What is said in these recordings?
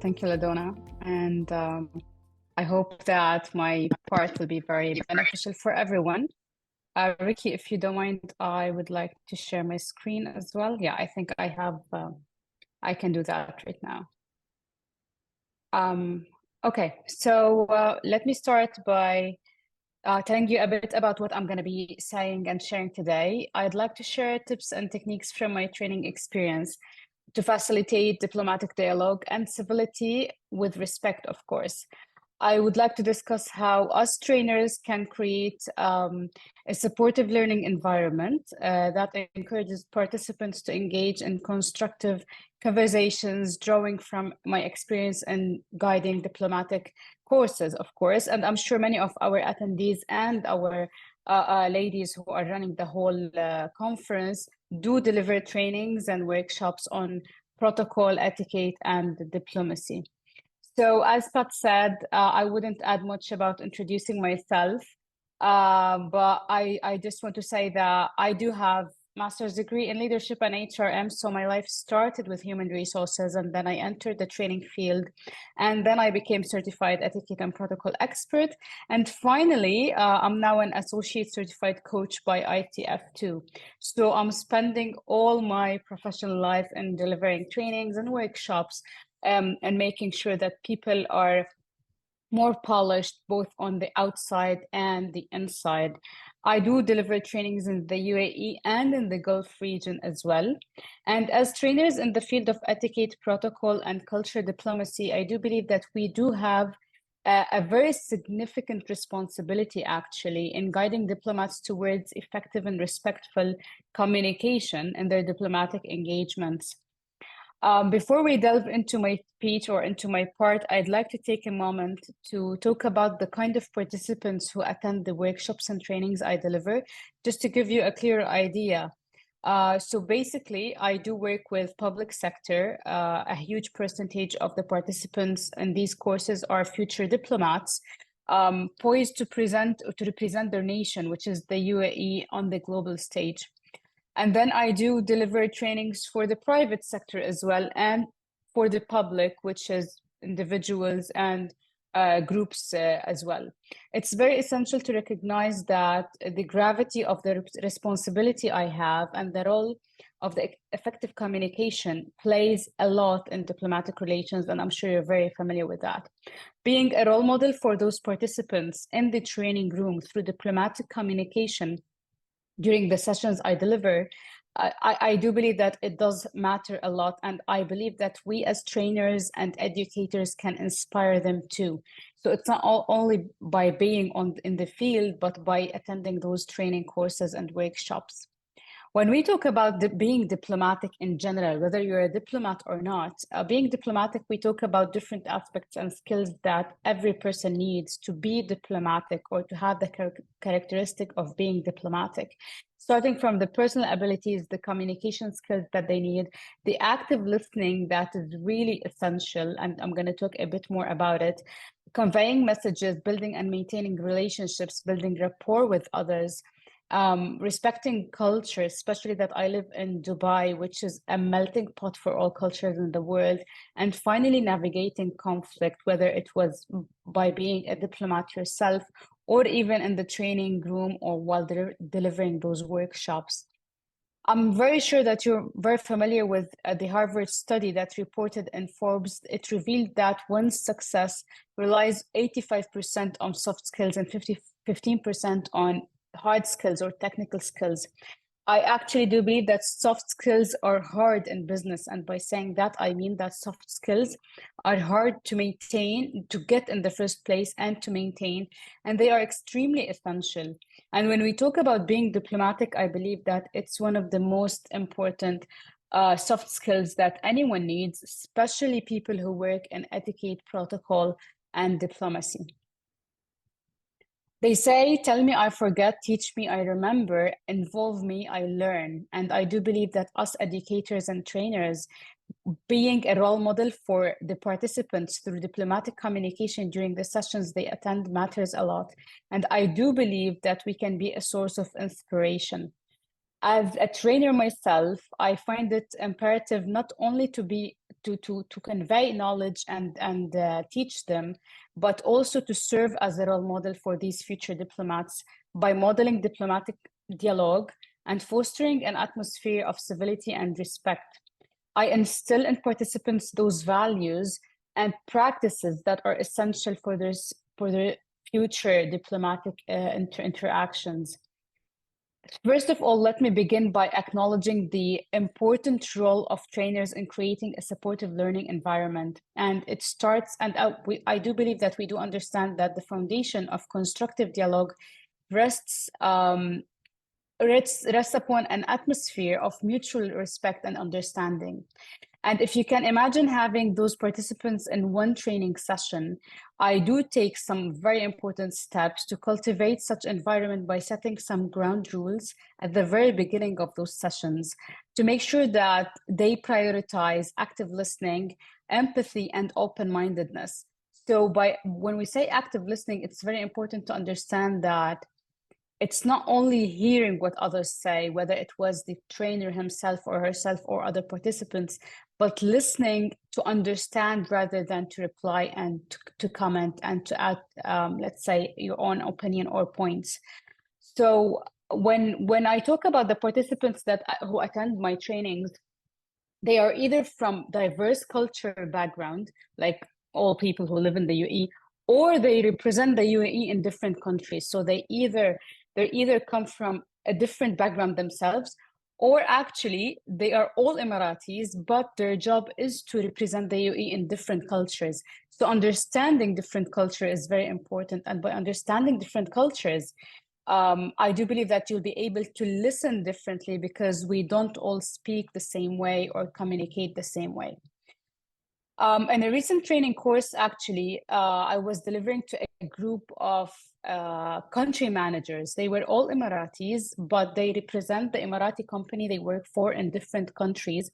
Thank you, Ladona. And I hope that my part will be very beneficial for everyone. Ricky, if you don't mind, I would like to share my screen as well. Yeah, I think I can do that right now. Um, okay, so let me start by telling you a bit about what I'm going to be saying and sharing today. I'd like to share tips and techniques from my training experience to facilitate diplomatic dialogue and civility with respect, of course. I would like to discuss how us trainers can create a supportive learning environment that encourages participants to engage in constructive conversations, drawing from my experience in guiding diplomatic courses, of course. And I'm sure many of our attendees and our ladies who are running the whole conference do deliver trainings and workshops on protocol, etiquette, and diplomacy. So as Pat said, I wouldn't add much about introducing myself, but I just want to say that I do have master's degree in leadership and HRM. So my life started with human resources, and then I entered the training field, and then I became certified etiquette and protocol expert. And finally, I'm now an associate certified coach by ITF2. So I'm spending all my professional life in delivering trainings and workshops and making sure that people are more polished both on the outside and the inside. I do deliver trainings in the UAE and in the Gulf region as well. And as trainers in the field of etiquette, protocol, and culture diplomacy, I do believe that we do have a very significant responsibility actually in guiding diplomats towards effective and respectful communication in their diplomatic engagements. Before we delve into my speech or into my part, I'd like to take a moment to talk about the kind of participants who attend the workshops and trainings I deliver, just to give you a clearer idea. So basically, I do work with public sector. A huge percentage of the participants in these courses are future diplomats, poised to represent their nation, which is the UAE, on the global stage. And then I do deliver trainings for the private sector as well, and for the public, which is individuals and groups as well. It's very essential to recognize that the gravity of the responsibility I have and the role of the effective communication plays a lot in diplomatic relations, and I'm sure you're very familiar with that. Being a role model for those participants in the training room through diplomatic communication during the sessions I deliver, I do believe that it does matter a lot. And I believe that we as trainers and educators can inspire them too. So it's not only by being in the field, but by attending those training courses and workshops. When we talk about being diplomatic in general, whether you're a diplomat or not, being diplomatic, we talk about different aspects and skills that every person needs to be diplomatic or to have the characteristic of being diplomatic. Starting from the personal abilities, the communication skills that they need, the active listening that is really essential, and I'm going to talk a bit more about it, conveying messages, building and maintaining relationships, building rapport with others, respecting culture, especially that I live in Dubai, which is a melting pot for all cultures in the world, and finally navigating conflict, whether it was by being a diplomat yourself or even in the training room or while delivering those workshops. I'm very sure that you're very familiar with the Harvard study that reported in Forbes. It revealed that one's success relies 85% on soft skills and 15% on hard skills or technical skills. I actually do believe that soft skills are hard in business. And by saying that, I mean that soft skills are hard to maintain, to get in the first place and to maintain, and they are extremely essential. And when we talk about being diplomatic, I believe that it's one of the most important soft skills that anyone needs, especially people who work in etiquette, protocol, and diplomacy. They say, tell me I forget, teach me I remember, involve me I learn. And I do believe that us educators and trainers, being a role model for the participants through diplomatic communication during the sessions they attend matters a lot. And I do believe that we can be a source of inspiration. As a trainer myself, I find it imperative not only to convey knowledge and teach them, but also to serve as a role model for these future diplomats by modeling diplomatic dialogue and fostering an atmosphere of civility and respect. I instill in participants those values and practices that are essential for their future diplomatic interactions. First of all, let me begin by acknowledging the important role of trainers in creating a supportive learning environment. And it starts, and I do believe that we do understand that the foundation of constructive dialogue rests rests upon an atmosphere of mutual respect and understanding. And if you can imagine having those participants in one training session, I do take some very important steps to cultivate such environment by setting some ground rules at the very beginning of those sessions to make sure that they prioritize active listening, empathy, and open-mindedness. So when we say active listening, it's very important to understand that it's not only hearing what others say, whether it was the trainer himself or herself or other participants, but listening to understand rather than to reply and to comment and to add, let's say, your own opinion or points. So when I talk about the participants who attend my trainings, they are either from diverse culture background, like all people who live in the UAE, or they represent the UAE in different countries. So they either come from a different background themselves, or actually they are all Emiratis, but their job is to represent the UAE in different cultures. So understanding different culture is very important. And by understanding different cultures, I do believe that you'll be able to listen differently because we don't all speak the same way or communicate the same way. In a recent training course, actually, I was delivering to a group of country managers. They were all Emiratis, but they represent the Emirati company they work for in different countries.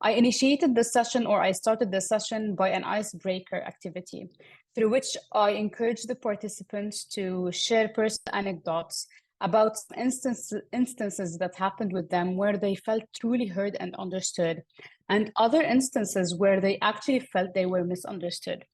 I initiated the session, or I started the session by an icebreaker activity, through which I encouraged the participants to share personal anecdotes about instances that happened with them where they felt truly heard and understood, and other instances where they actually felt they were misunderstood.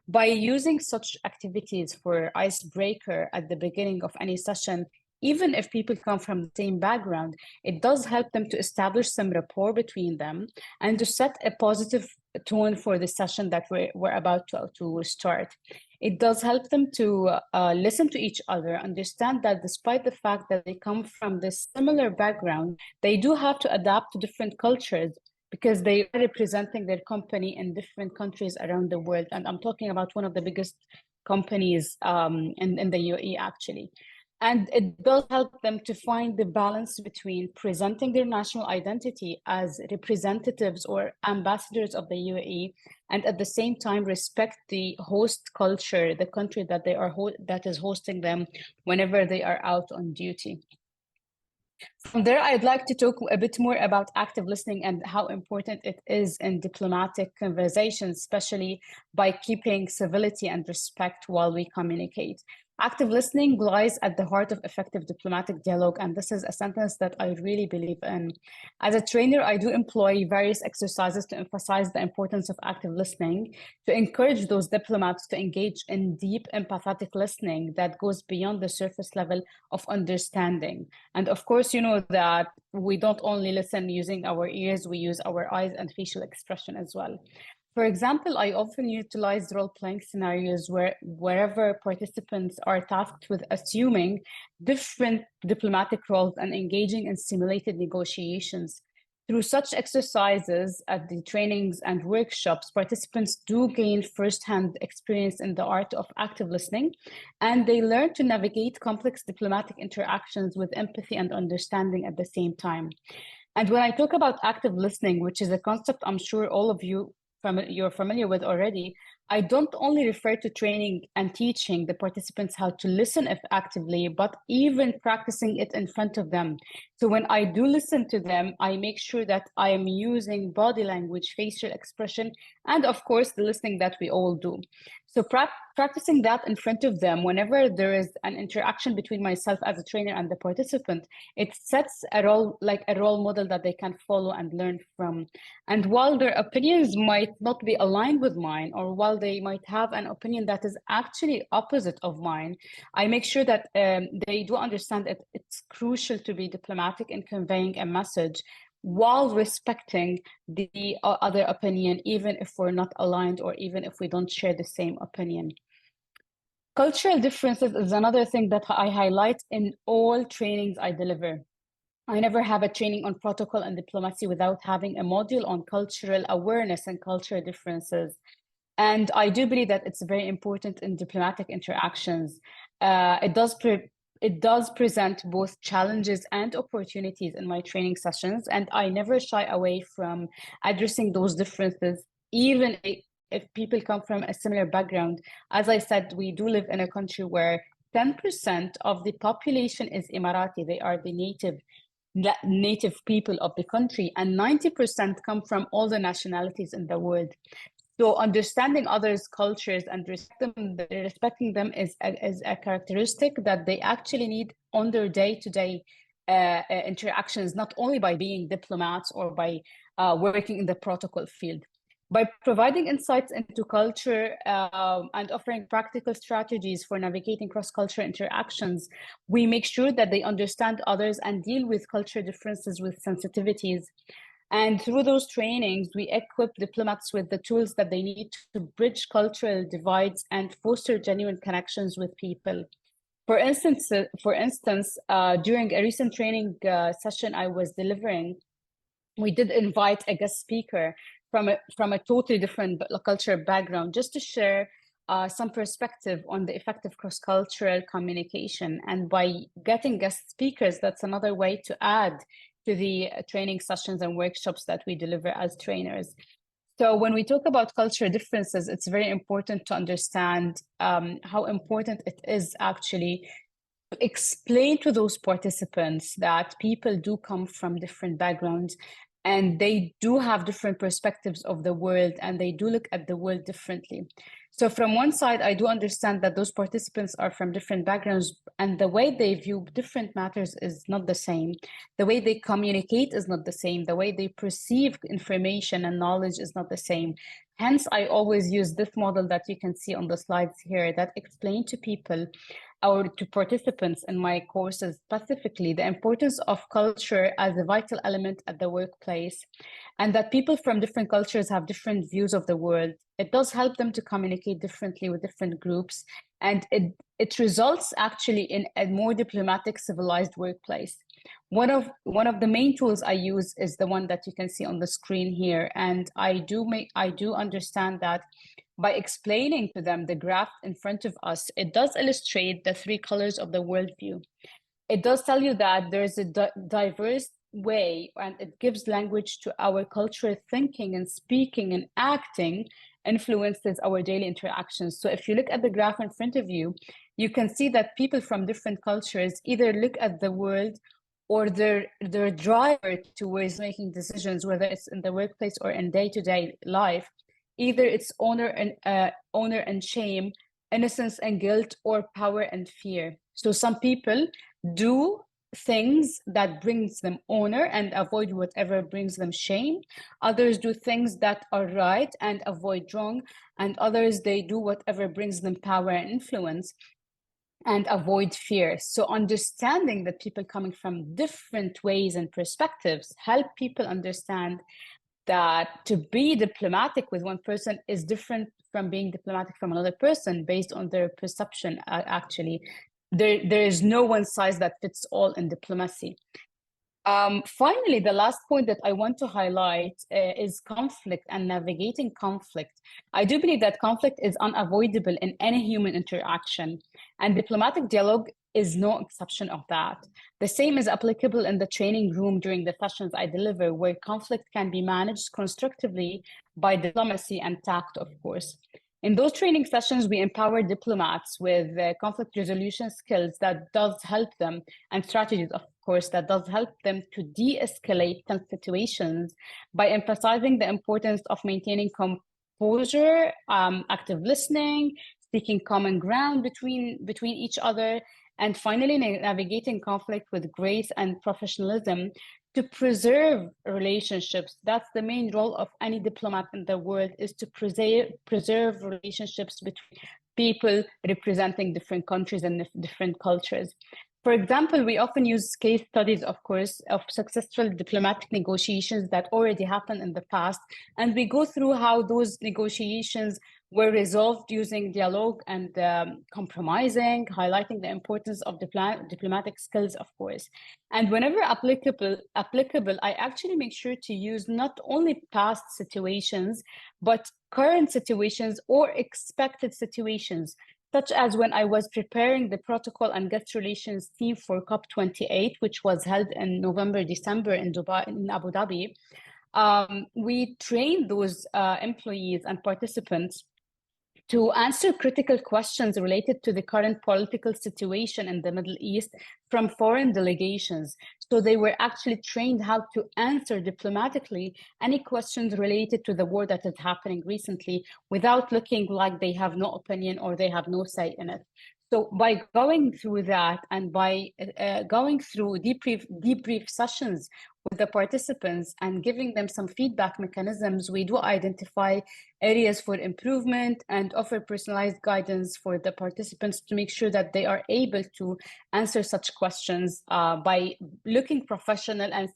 By using such activities for icebreaker at the beginning of any session, even if people come from the same background, it does help them to establish some rapport between them and to set a positive tone for the session that we're about to start. It does help them to listen to each other, understand that despite the fact that they come from this similar background, they do have to adapt to different cultures because they are representing their company in different countries around the world. And I'm talking about one of the biggest companies in the UAE, actually. And it does help them to find the balance between presenting their national identity as representatives or ambassadors of the UAE, and at the same time respect the host culture, the country that that is hosting them whenever they are out on duty. From there, I'd like to talk a bit more about active listening and how important it is in diplomatic conversations, especially by keeping civility and respect while we communicate. Active listening lies at the heart of effective diplomatic dialogue, and this is a sentence that I really believe in. As a trainer, I do employ various exercises to emphasize the importance of active listening, to encourage those diplomats to engage in deep empathetic listening that goes beyond the surface level of understanding. And of course, you know that we don't only listen using our ears, we use our eyes and facial expression as well. For example, I often utilize role-playing scenarios wherever participants are tasked with assuming different diplomatic roles and engaging in simulated negotiations. Through such exercises at the trainings and workshops, participants do gain firsthand experience in the art of active listening, and they learn to navigate complex diplomatic interactions with empathy and understanding at the same time. And when I talk about active listening, which is a concept I'm sure all of you're familiar with already, I don't only refer to training and teaching the participants how to listen actively, but even practicing it in front of them. So when I do listen to them, I make sure that I am using body language, facial expression, and of course, the listening that we all do. So practicing that in front of them, whenever there is an interaction between myself as a trainer and the participant, it sets a role model that they can follow and learn from. And while their opinions might not be aligned with mine, or while they might have an opinion that is actually opposite of mine, I make sure that they do understand that it's crucial to be diplomatic in conveying a message while respecting the other opinion, even if we're not aligned or even if we don't share the same opinion. Cultural differences is another thing that I highlight in all trainings I deliver. I never have a training on protocol and diplomacy without having a module on cultural awareness and cultural differences. And I do believe that it's very important in diplomatic interactions. It does present both challenges and opportunities in my training sessions, and I never shy away from addressing those differences, even if people come from a similar background. As I said, we do live in a country where 10% of the population is Emirati. They are the native people of the country, and 90% come from all the nationalities in the world. So understanding others' cultures and respecting them is a characteristic that they actually need on their day-to-day interactions, not only by being diplomats or by working in the protocol field. By providing insights into culture and offering practical strategies for navigating cross-cultural interactions, we make sure that they understand others and deal with culture differences with sensitivities. And through those trainings, we equip diplomats with the tools that they need to bridge cultural divides and foster genuine connections with people. For instance, during a recent training session I was delivering, we did invite a guest speaker from a totally different cultural background, just to share some perspective on the effective cross-cultural communication. And by getting guest speakers, that's another way to add to the training sessions and workshops that we deliver as trainers. So when we talk about cultural differences, it's very important to understand how important it is actually to explain to those participants that people do come from different backgrounds and they do have different perspectives of the world and they do look at the world differently. So from one side, I do understand that those participants are from different backgrounds and the way they view different matters is not the same. The way they communicate is not the same. The way they perceive information and knowledge is not the same. Hence, I always use this model that you can see on the slides here that explain to people or to participants in my courses specifically the importance of culture as a vital element at the workplace, and that people from different cultures have different views of the world. It does help them to communicate differently with different groups, and it results actually in a more diplomatic, civilized workplace. One of the main tools I use is the one that you can see on the screen here, and I do understand that by explaining to them the graph in front of us, it does illustrate the three colors of the worldview. It does tell you that there's a diverse way, and it gives language to our cultural thinking and speaking and acting influences our daily interactions. So if you look at the graph in front of you, you can see that people from different cultures either look at the world or their driver towards making decisions, whether it's in the workplace or in day-to-day life. Either it's honor and shame, innocence and guilt, or power and fear. So some people do things that brings them honor and avoid whatever brings them shame. Others do things that are right and avoid wrong. And others, they do whatever brings them power and influence and avoid fear. So understanding that people coming from different ways and perspectives help people understand that to be diplomatic with one person is different from being diplomatic from another person based on their perception. Actually, there is no one size that fits all in diplomacy. Finally, the last point that I want to highlight is conflict and navigating conflict. I do believe that conflict is unavoidable in any human interaction, and diplomatic dialogue is no exception of that. The same is applicable in the training room during the sessions I deliver, where conflict can be managed constructively by diplomacy and tact, of course. In those training sessions, we empower diplomats with conflict resolution skills that does help them, and strategies, of course, that does help them to de-escalate tense situations by emphasizing the importance of maintaining composure, active listening, seeking common ground between each other, and finally navigating conflict with grace and professionalism to preserve relationships. That's the main role of any diplomat in the world, is to preserve relationships between people representing different countries and different cultures. For example, we often use case studies, of course, of successful diplomatic negotiations that already happened in the past, and we go through how those negotiations were resolved using dialogue and compromising, highlighting the importance of diplomatic skills, of course. And whenever applicable, I actually make sure to use not only past situations, but current situations or expected situations, such as when I was preparing the protocol and guest relations team for COP28, which was held in November, December in Dubai, in Abu Dhabi. We trained those employees and participants to answer critical questions related to the current political situation in the Middle East from foreign delegations. So they were actually trained how to answer diplomatically any questions related to the war that is happening recently without looking like they have no opinion or they have no say in it. So by going through that and by going through debrief sessions with the participants and giving them some feedback mechanisms, we do identify areas for improvement and offer personalized guidance for the participants to make sure that they are able to answer such questions by looking professional and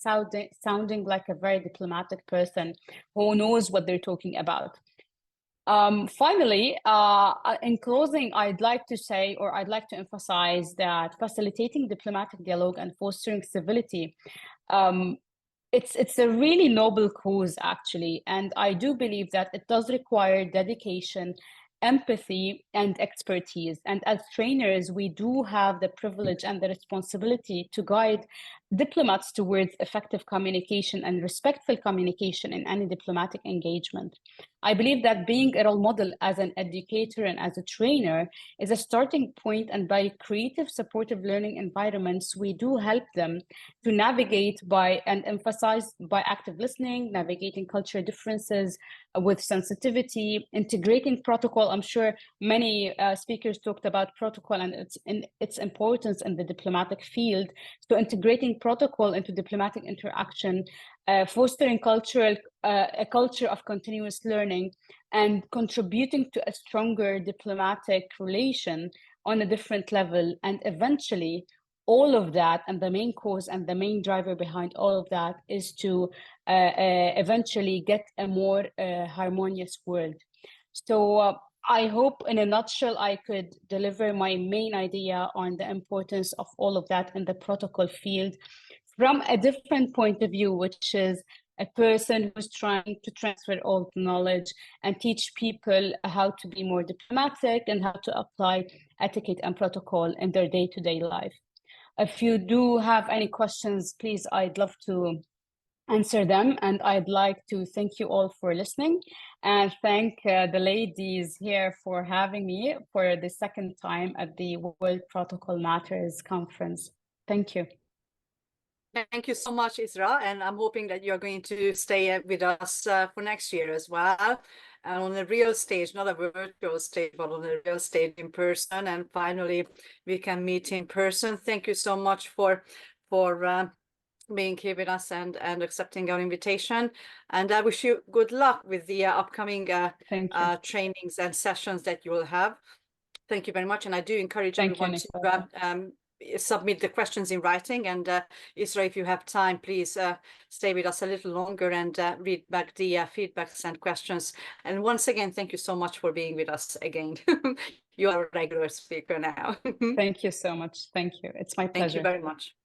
sounding like a very diplomatic person who knows what they're talking about. Finally, in closing, I'd like to say, or I'd like to emphasize that facilitating diplomatic dialogue and fostering civility, it's a really noble cause, actually. And I do believe that it does require dedication, empathy, and expertise. And as trainers, we do have the privilege and the responsibility to guide diplomats towards effective communication and respectful communication in any diplomatic engagement. I believe that being a role model as an educator and as a trainer is a starting point, and by creative, supportive learning environments, we do help them to navigate by and emphasize by active listening, navigating cultural differences with sensitivity, integrating protocol. I'm sure many speakers talked about protocol and its importance in the diplomatic field. So integrating protocol into diplomatic interaction, fostering a culture of continuous learning, and contributing to a stronger diplomatic relation on a different level. And eventually, all of that, and the main cause and the main driver behind all of that, is to eventually get a more harmonious world. So I hope in a nutshell, I could deliver my main idea on the importance of all of that in the protocol field from a different point of view, which is a person who's trying to transfer all the knowledge and teach people how to be more diplomatic and how to apply etiquette and protocol in their day-to-day life. If you do have any questions, please, I'd love to answer them. And I'd like to thank you all for listening and thank the ladies here for having me for the second time at the World Protocol Matters Conference. Thank you. Thank you so much, Israa, and I'm hoping that you're going to stay with us for next year as well, on a real stage, not a virtual stage, but on a real stage in person. And finally, we can meet in person. Thank you so much for being here with us and accepting our invitation. And I wish you good luck with the upcoming trainings and sessions that you will have. Thank you very much. And I do encourage everyone to submit the questions in writing. And Israa, if you have time, please stay with us a little longer and read back the feedbacks and questions. And once again, thank you so much for being with us again. You are a regular speaker now. Thank you so much. Thank you. It's my pleasure. Thank you very much.